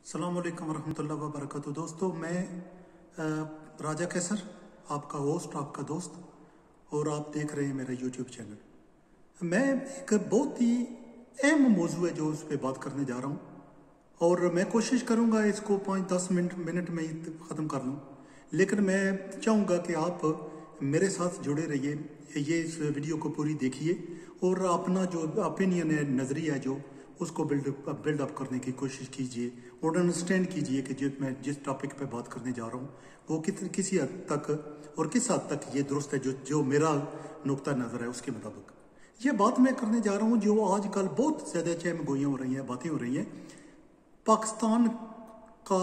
अस्सलाम वालेकुम वरहमतुल्लाहि वबरकातुहू। दोस्तों, मैं राजा कैसर, आपका होस्ट, आपका दोस्त, और आप देख रहे हैं मेरा यूट्यूब चैनल। मैं एक बहुत ही अहम मौजू है जो उस पर बात करने जा रहा हूँ, और मैं कोशिश करूँगा इसको 5-10 मिनट में ही ख़त्म कर लूँ। लेकिन मैं चाहूँगा कि आप मेरे साथ जुड़े रहिए, ये इस वीडियो को पूरी देखिए और अपना जो ओपिनियन है, नज़रिया है, जो उसको बिल्डअप करने की कोशिश कीजिए और अंडरस्टैंड कीजिए कि मैं जिस टॉपिक पे बात करने जा रहा हूँ वो किसी हद तक और किस हद तक ये दुरुस्त है, जो मेरा नुक्ता नज़र है उसके मुताबिक। ये बात मैं करने जा रहा हूँ जो आजकल बहुत ज़्यादा चहम गोइयाँ हो रही हैं, बातें हो रही हैं, पाकिस्तान का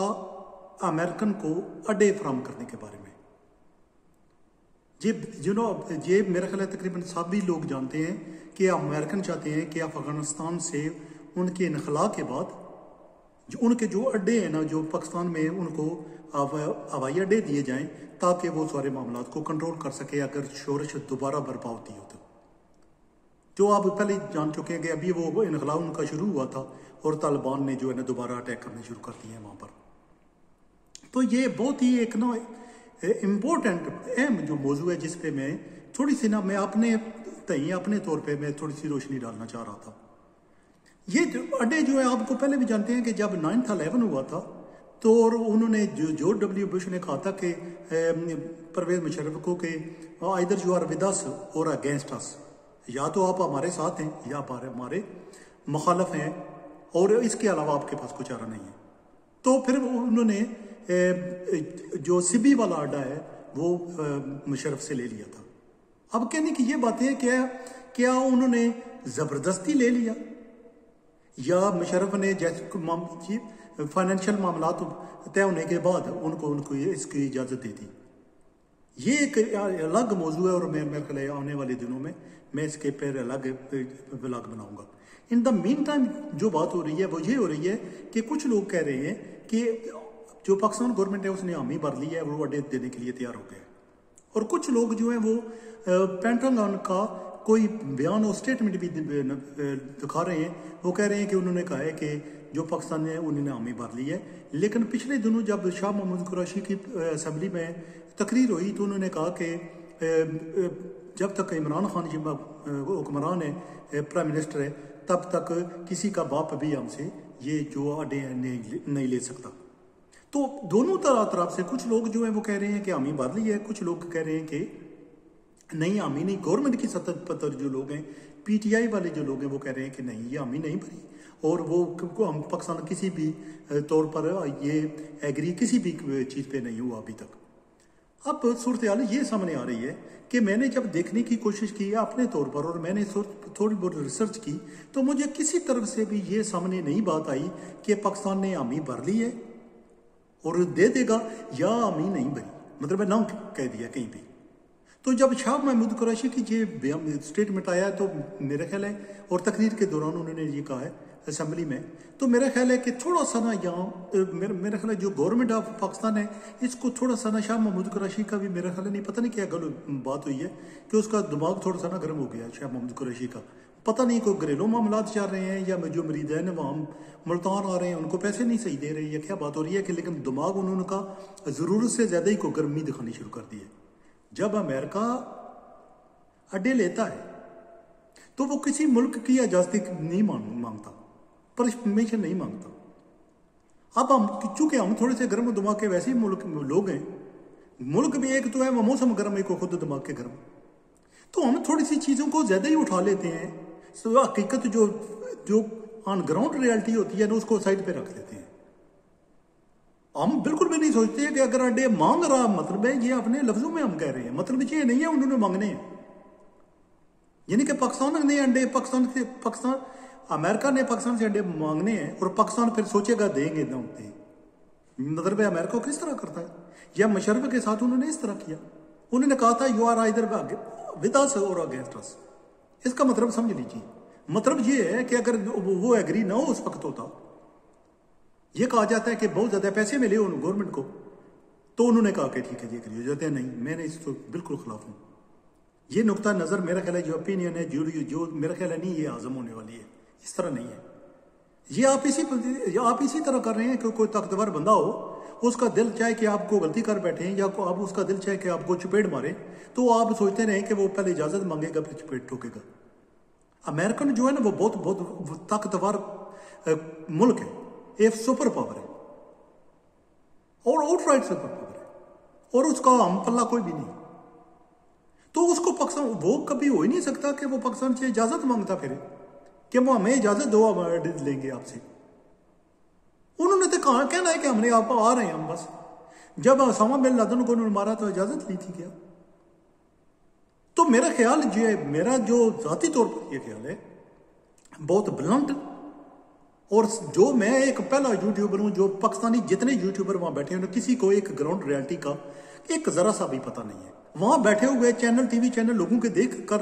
अमेरिकन को अड्डे फ्राहम करने के बारे में। ये मेरा ख्याल है तकरीबन सभी लोग जानते हैं कि अमेरिकन चाहते हैं कि अफगानिस्तान से उनके इनखला के बाद उनके जो अड्डे हैं ना, जो पाकिस्तान में, उनको हवाई अड्डे दिए जाएं ताकि वो सारे मामला को कंट्रोल कर सके अगर शोरश दोबारा बर्पा होती हो तो। जो आप पहले जान चुके हैं कि अभी वो इनखला उनका शुरू हुआ था और तालिबान ने जो है ना दोबारा अटैक करने शुरू कर दिए हैं वहाँ पर। तो ये बहुत ही एक ना इम्पोर्टेंट अहम जो मौजू है जिस पे मैं थोड़ी सी ना, मैं अपने तौर पे मैं थोड़ी सी रोशनी डालना चाह रहा था। ये अड्डे जो है आपको पहले भी जानते हैं कि जब 9/11 हुआ था तो और उन्होंने जॉर्ज डब्ल्यू बुश ने कहा था कि परवेज मुशर्रफ को कि either you are with us or against अस, या तो आप हमारे साथ हैं या हमारे मुखालफ हैं, और इसके अलावा आपके पास कुछ चारा नहीं है। तो फिर उन्होंने जो सिबी वाला अड्डा है वो मुशर्रफ से ले लिया था। अब कहने की ये बात है क्या उन्होंने ज़बरदस्ती ले लिया या मुशर्रफ ने जैसे फाइनेंशियल मामला तय होने के बाद उनको इसकी इजाज़त दे दी। ये एक अलग मौजू है और मेरे ख्याल आने वाले दिनों में मैं इसके पर अलग व्लॉग बनाऊंगा। इन द मीन टाइम जो बात हो रही है वो ये हो रही है कि कुछ लोग कह रहे हैं कि जो पाकिस्तान गवर्नमेंट है उसने हामी भर ली है, वो अड्डे देने के लिए तैयार हो गए। और कुछ लोग जो हैं वो पेंटागन का कोई बयान और स्टेटमेंट भी दिखा रहे हैं। वो कह रहे हैं कि उन्होंने कहा है कि जो पाकिस्तान ने उन्होंने हामी भर ली है। लेकिन पिछले दिनों जब शाह महमूद कुरैशी की असम्बली में तकरीर हुई तो उन्होंने कहा कि जब तक इमरान खान जी हुक्मरान है, प्राइम मिनिस्टर है, तब तक किसी का बाप भी हमसे ये जो अड्डे नहीं ले सकता। तो दोनों तरफ से कुछ लोग जो है वो कह रहे हैं कि हामी भर ली है, कुछ लोग कह रहे हैं कि नहीं हामी नहीं। गवर्नमेंट की सतत पर जो लोग हैं, पीटीआई वाले जो लोग हैं, वो कह रहे हैं कि नहीं, ये हामी नहीं भरी और वो हम पाकिस्तान किसी भी तौर पर ये एग्री किसी भी चीज़ पे नहीं हुआ अभी तक। अब सूरत हाल ये सामने आ रही है कि मैंने जब देखने की कोशिश की अपने तौर पर और मैंने थोड़ी बहुत रिसर्च की तो मुझे किसी तरफ से भी ये सामने नहीं बात आई कि पाकिस्तान ने हामी भर ली है और दे देगा या हामी नहीं भरी, मतलब ना कह दिया कहीं भी। तो जब शाह महमूद कुरैशी की ये स्टेटमेंट आया तो मेरा ख्याल है, और तकरीर के दौरान उन्होंने ये कहा है असम्बली में, तो मेरा ख्याल है कि थोड़ा सा ना यहाँ मेरा ख्याल है जो गवर्नमेंट ऑफ पाकिस्तान है इसको थोड़ा सा ना, शाह महमूद कुरैशी का भी मेरा ख्याल है, नहीं पता नहीं क्या बात हुई है कि उसका दिमाग थोड़ा सा ना गर्म हो गया शाह महमूद कुरैशी का। पता नहीं कोई घरेलू मामला चल रहे हैं या जो मरीदैन वहाँ मुल्तान आ रहे हैं उनको पैसे नहीं सही दे रहे या क्या बात हो रही है कि, लेकिन दिमाग उन्होंने का ज़रूरत से ज़्यादा ही को गर्मी दिखानी शुरू कर दी है। जब अमेरिका अड्डे लेता है तो वो किसी मुल्क की आज़ादी नहीं मांगता, परमिशन नहीं मांगता। अब हम चूंकि हम थोड़े से गर्म दिमाग के वैसे ही लोग हैं, मुल्क भी एक तो है वो मौसम गर्म, एक खुद दिमाग के गर्म, तो हम थोड़ी सी चीज़ों को ज़्यादा ही उठा लेते हैं। तो हकीकत जो ऑन ग्राउंड रियलिटी होती है ना उसको साइड पे रख देते हैं। हम बिल्कुल भी नहीं सोचते कि अगर अड्डे मांग रहा मतलब है, ये अपने लफ्जों में हम कह रहे हैं, मतलब ये नहीं है उन्होंने मांगने हैं। यानी कि पाकिस्तान ने अंडे अमेरिका ने पाकिस्तान से अंडे मांगने हैं और पाकिस्तान फिर सोचेगा देंगे ना दे। मतलब अमेरिका किस तरह करता है, या मुशर्रफ के साथ उन्होंने इस तरह किया। उन्होंने कहा था you are either with us or against अस। इसका मतलब समझ लीजिए, मतलब ये है कि अगर वो एग्री ना हो उस वक्त होता, ये कहा जाता है कि बहुत ज्यादा पैसे मिले गवर्नमेंट को, तो उन्होंने कहा कि ठीक है ये एग्री हो जाते हैं। नहीं, मैंने इस तो बिल्कुल खिलाफ हूं। ये नुक्ता नजर मेरा ख्याल है, जो ओपिनियन है, जो मेरा ख्याल है नहीं ये आजम होने वाली है, इस तरह नहीं है। ये आप इसी तरह कर रहे हैं कि कोई ताकतवर बंदा हो, उसका दिल चाहे कि आपको गलती कर बैठे या आप उसका दिल चाहे कि आपको चपेट मारे, तो आप सोचते रहे कि वो पहले इजाज़त मांगेगा फिर चपेट ठोकेगा। अमेरिकन जो है ना वो बहुत बहुत ताकतवर मुल्क है, एक सुपर पावर है और आउटराइट सुपर पावर है, और उसका हम पल्ला कोई भी नहीं। तो उसको पाकिस्तान, वो कभी हो ही नहीं सकता कि वो पाकिस्तान से इजाज़त मांगता फिर कि वो हमें इजाज़त दो, हम लेंगे आपसे। उन्होंने तो कहा कहना है कि हमने आप आ रहे हैं हम बस। जब ओसामा बिन लादेन को उन्होंने मारा तो इजाज़त ली थी क्या? तो मेरा ख्याल जो है, मेरा जो ज़ाती तौर पर यह ख्याल है बहुत ब्लंट, और जो मैं एक पहला यूट्यूबर हूँ, जो पाकिस्तानी जितने यूट्यूबर वहाँ बैठे हैं किसी को एक ग्राउंड रियलिटी का एक ज़रा सा भी पता नहीं है। वहाँ बैठे हुए चैनल, टीवी चैनल लोगों के देख कर,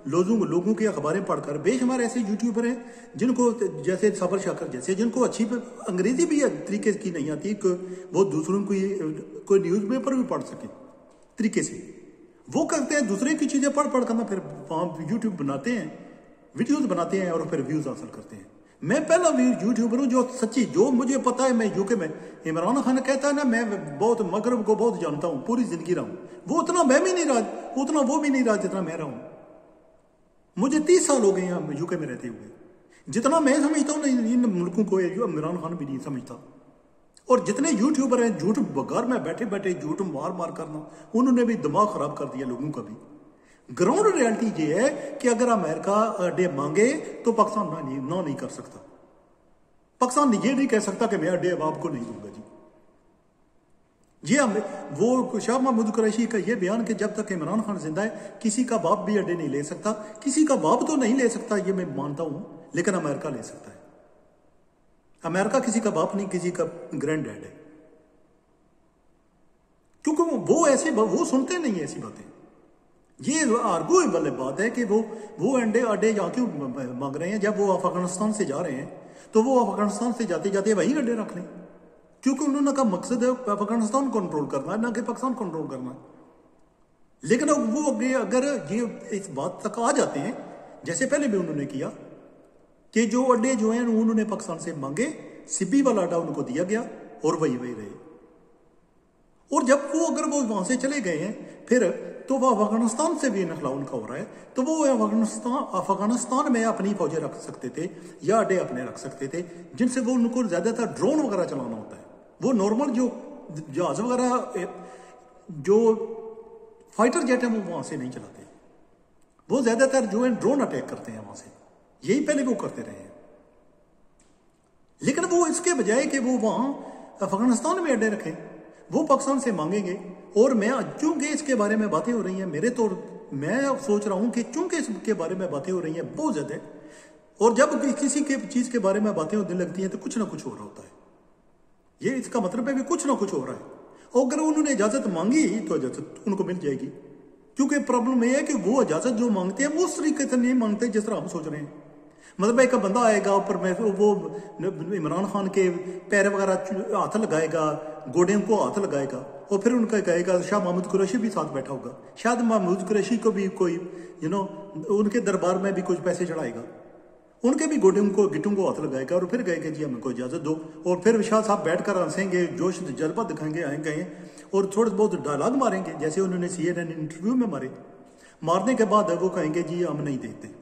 लोगों की अखबारें पढ़कर बेशुमार ऐसे यूट्यूबर हैं जिनको, जैसे सबर शाकर जैसे, जिनको अच्छी अंग्रेजी भी तरीके की नहीं आती कि वो दूसरों को कोई न्यूज़पेपर भी पढ़ सके तरीके से। वो करते हैं दूसरे की चीज़ें पढ़ करना, फिर वहाँ यूट्यूब बनाते हैं, वीडियोज़ बनाते हैं और फिर व्यूज़ हासिल करते हैं। मैं पहला यूट्यूबर हूँ जो सच्ची, जो मुझे पता है, मैं यूके में इमरान खान कहता है ना, मैं बहुत मगरब को बहुत जानता हूँ, पूरी जिंदगी रहा हूँ, वो उतना मैं भी नहीं रहा, उतना वो भी नहीं रहा जितना मैं रहा हूँ। मुझे 30 साल हो गए यहाँ यूके में रहते हुए। जितना मैं समझता हूँ ना इन मुल्कों को, इमरान खान भी नहीं समझता। और जितने यूट्यूबर हैं झूठ घर में बैठे बैठे झूठ मार मार करना, उन्होंने भी दिमाग खराब कर दिया लोगों का भी। ग्राउंड रियलिटी ये है कि अगर अमेरिका अड्डे मांगे तो पाकिस्तान ना नहीं कर सकता। पाकिस्तान ये नहीं कह सकता कि मैं अड्डे आपको नहीं दूंगा जी। वो शाह महमूद कुरैशी का ये बयान कि जब तक इमरान खान जिंदा है किसी का बाप भी अड्डे नहीं ले सकता। किसी का बाप तो नहीं ले सकता, ये मैं मानता हूं, लेकिन अमेरिका ले सकता है। अमेरिका किसी का बाप नहीं, किसी का ग्रैंड डैड है, क्योंकि वो सुनते नहीं है ऐसी बातें। ये आर्गुएबल बात है कि वो अड्डे यहाँ क्यों मांग रहे हैं। जब वो अफगानिस्तान से जा रहे हैं तो वो अफगानिस्तान से जाते जाते वहीं अड्डे रख लें, क्योंकि उन्होंने का मकसद है अफगानिस्तान कंट्रोल करना है, ना कि पाकिस्तान कंट्रोल करना है। लेकिन अब वो अगर ये इस बात तक आ जाते हैं, जैसे पहले भी उन्होंने किया कि जो अड्डे जो हैं उन्होंने पाकिस्तान से मांगे, सिब्बी वाला अड्डा उनको दिया गया और वही रहे। और जब वो अगर वो वहां से चले गए हैं फिर, तो वह अफगानिस्तान से भी नखला उनका हो रहा है, तो वो अफगानिस्तान में अपनी फौजें रख सकते थे या अड्डे अपने रख सकते थे, जिनसे वो उनको ज्यादातर ड्रोन वगैरह चलाना होता है। वो नॉर्मल जो जहाज वगैरह, जो फाइटर जेट है, वो वहां से नहीं चलाते। वो ज्यादातर जो है ड्रोन अटैक करते हैं वहां से, यही पहले वो करते रहे हैं। लेकिन वो इसके बजाय कि वो वहां अफगानिस्तान में अड्डे रखें, वो पाकिस्तान से मांगेंगे। और मैं चूंकि इसके बारे में बातें हो रही हैं, मैं सोच रहा हूं कि चूंकि इसके बारे में बातें हो रही हैं बहुत ज्यादा, और जब किसी के चीज के बारे में बातें होने लगती हैं तो कुछ ना कुछ हो रहा होता है। ये इसका मतलब है कि कुछ ना कुछ हो रहा है। और अगर उन्होंने इजाजत मांगी तो इजाजत उनको मिल जाएगी, क्योंकि प्रॉब्लम यह है कि वो इजाजत जो मांगते हैं वो उस तरीके से नहीं मांगते जिस तरह हम सोच रहे हैं। मतलब एक बंदा आएगा ऊपर में, वो इमरान खान के पैर वगैरह हाथ लगाएगा, गोडें को हाथ लगाएगा, और फिर उनका कहेगा, शाह महमूद कुरैशी भी साथ बैठा होगा, शायद महमूद कुरैशी को भी कोई उनके दरबार में भी कुछ पैसे चढ़ाएगा, उनके भी गोडों को गिटों को हाथ लगाएगा, और फिर कहेगा जी हमें को इजाजत दो। और फिर शाह साहब बैठकर हंसेंगे, जोश जज्बा दिखाएंगे, आएंगे और थोड़े बहुत डायलॉग मारेंगे, जैसे उन्होंने CNN इंटरव्यू में मारने के बाद वो कहेंगे जी हम नहीं देखते।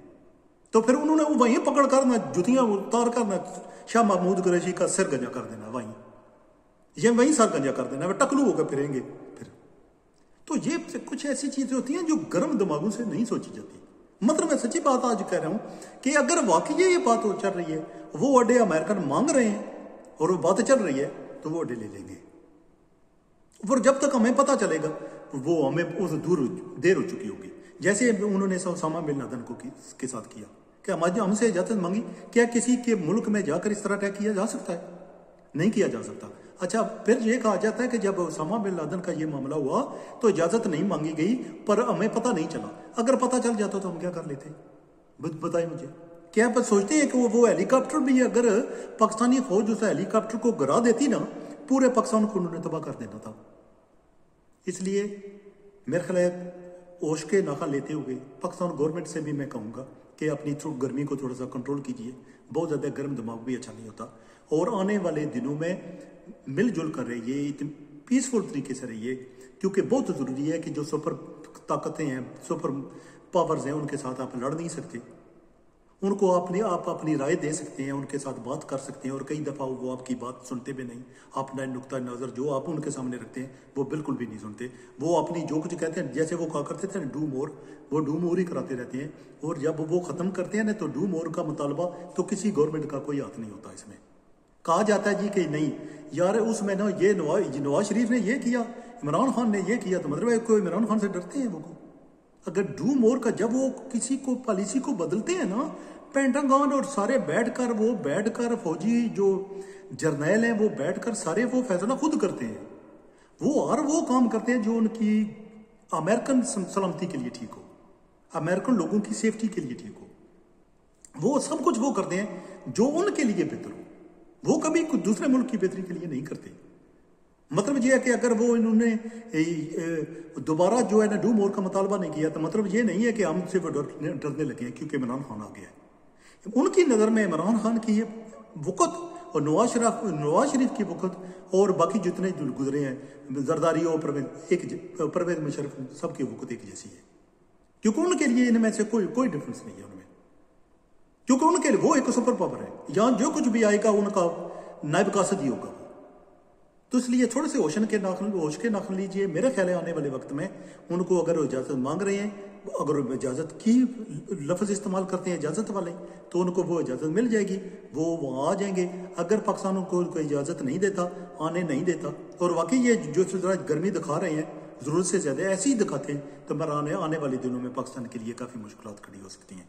तो फिर उन्होंने वहीं पकड़ कर ना जुतियां उतार कर ना शाह महमूद कुरैशी का सिर गंजा कर देना, वहीं सर गंजा कर देना, वे टकलू होकर फिरेंगे फिर। तो ये कुछ ऐसी चीजें होती हैं जो गर्म दिमागों से नहीं सोची जाती। मतलब मैं सच्ची बात आज कह रहा हूं कि अगर वाकई ये बात चल रही है, वो अड्डे अमेरिकन मांग रहे हैं और वो बात चल रही है, तो वो अड्डे ले लेंगे। और जब तक हमें पता चलेगा वो हमें उस देर हो चुकी होगी। जैसे उन्होंने ओसामा बिन लादेन के साथ किया कि हमसे इजाजत मांगी। क्या किसी के मुल्क में जाकर इस तरह अटैक किया जा सकता है? नहीं किया जा सकता। अच्छा, फिर ये कहा जाता है कि जब ओसामा बिन लादेन का ये मामला हुआ तो इजाजत नहीं मांगी गई, पर हमें पता नहीं चला। अगर पता चल जाता तो हम क्या कर लेते? बताइए मुझे। क्या आप सोचते हैं कि वो हेलीकॉप्टर भी, अगर पाकिस्तानी फौज उस हेलीकॉप्टर को गिरा देती ना, पूरे पाकिस्तान को उन्होंने तबाह कर देना था। इसलिए मेरे ख्याल होश के नाखा लेते हुए पाकिस्तान गवर्नमेंट से भी मैं कहूँगा कि अपनी गर्मी को थोड़ा सा कंट्रोल कीजिए, बहुत ज़्यादा गर्म दिमाग भी अच्छा नहीं होता। और आने वाले दिनों में मिलजुल कर रहिए, इतने पीसफुल तरीके से रहिए, क्योंकि बहुत ज़रूरी है कि जो सुपर ताकतें हैं, सुपर पावर्स हैं, उनके साथ आप लड़ नहीं सकते। उनको आप अपनी राय दे सकते हैं, उनके साथ बात कर सकते हैं, और कई दफ़ा वो आपकी बात सुनते भी नहीं। अपना नुक्ता नज़र जो आप उनके सामने रखते हैं वो बिल्कुल भी नहीं सुनते। वो अपनी जो कुछ कहते हैं, जैसे वो कहा करते थे ना डू मोर, वो डू मोर ही कराते रहते हैं। और जब वो ख़त्म करते हैं ना तो डू मोर का मुतालबा तो किसी गवर्नमेंट का कोई हाथ नहीं होता इसमें। कहा जाता है जी कि नहीं यार उसमें ना ये नवाज शरीफ ने ये किया, इमरान खान ने ये किया, तो मतलब कोई इमरान खान से डरते हैं वो को। अगर डू मोर का जब वो किसी को पॉलिसी को बदलते हैं ना, पेंटागन और सारे बैठकर फौजी जो जर्नैल हैं वो बैठकर सारे वो फैसला खुद करते हैं। वो काम करते हैं जो उनकी अमेरिकन सलामती के लिए ठीक हो, अमेरिकन लोगों की सेफ्टी के लिए ठीक हो। वो सब कुछ वो करते हैं जो उनके लिए बेहतर हो। वो कभी कुछ दूसरे मुल्क की बेहतरी के लिए नहीं करते। मतलब ये है कि अगर वो इन्होंने दोबारा जो है ना डू मोर का मुतालबा नहीं किया, तो मतलब ये नहीं है कि हमसे वो डरने लगे हैं क्योंकि इमरान खान आ गया है। उनकी नज़र में इमरान खान की वक़्त और नवाज शरीफ की वक़्त और बाकी जितने जो गुजरे हैं, जरदारी और परवेज मुशर्रफ, सबकी वक़्त एक जैसी है, क्योंकि उनके लिए इनमें से कोई डिफरेंस नहीं है उनमें, क्योंकि उनके लिए वो एक सुपर पावर है। यहाँ जो कुछ भी आएगा उनका नायब कासद ही होगा। तो इसलिए थोड़े से होश के नाखन लीजिए। मेरा ख्याल है आने वाले वक्त में उनको अगर इजाज़त मांग रहे हैं, अगर इजाज़त की लफ्ज़ इस्तेमाल करते हैं इजाज़त वाले, तो उनको वो इजाज़त मिल जाएगी, वो वहाँ आ जाएंगे। अगर पाकिस्तान उनको कोई इजाज़त नहीं देता, आने नहीं देता, और वाकई ये जो गर्मी दिखा रहे हैं ज़रूरत से ज़्यादा ऐसे ही दिखाते हैं, तो आने वाले दिनों में पाकिस्तान के लिए काफ़ी मुश्किलात खड़ी हो सकती हैं।